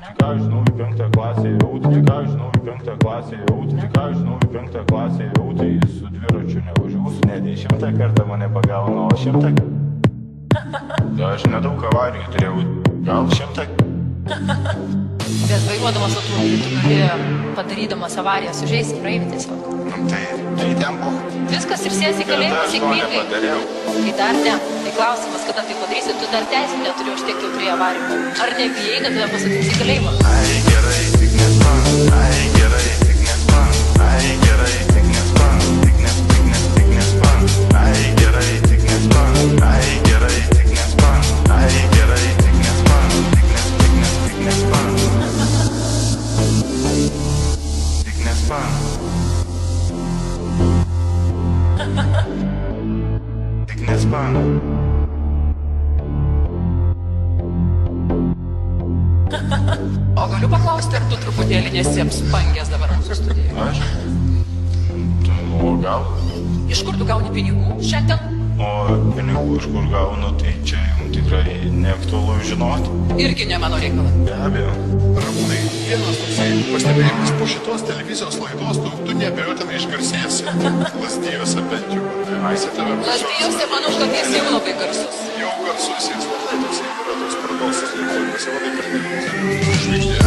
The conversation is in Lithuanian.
Ką žinau į 5 klasę jau, ką žinau į 5 klasę jau, ką žinau į 5 klasę jau, tai su dviračiu nevažiuosiu, ne 10 kartą mane pagauna, o 100. Aš nedaug avarijų turėjau, gal 100. Bet vairuodamas automobilį tu gali, padarydamas avariją, sužeisti praeivį tiesiog. Tai ten buvo. Viskas ir sėsi į kalėjimą sėkmingai. Nepadariau. Tai dar ne. Tai klausimas, kada tai padarysi, tu dar teisę neturi, už tiek jau turėjai avarijų. Ar nebijai, kad tave pasakys į kalėjimą? Ai gerai, tik nespan, ai gerai, tik nespan, ai gerai, tik nespan, tik nespan, ai gerai, tik nespan, ai gerai, tik nespan, ai gerai, tik nespan, tik nespan, tik nespan. Tik nespan. O galiu paklausti, ar tu truputėlį nesi apspangęs dabar mūsų studijoje? Aš? O gal? Iš kur tu gauni pinigų šiandien? O pinigų iš kur gaunu, tai čia jums tikrai neaktualu žinoti. Irgi ne mano reikalas. Be abejo. Ramūnai, vienas toksai pastebėjimas po šitos televizijos laidos, tu neabejotinai išgarsėsi. Lazdijose bent jau. Visi tave Lazdijose, manau, kad jis jau labai garsus. jau garsus, jis labai toksai yra toks paradoksas, lietuvai pasirodai per televiziją. Žvaigždė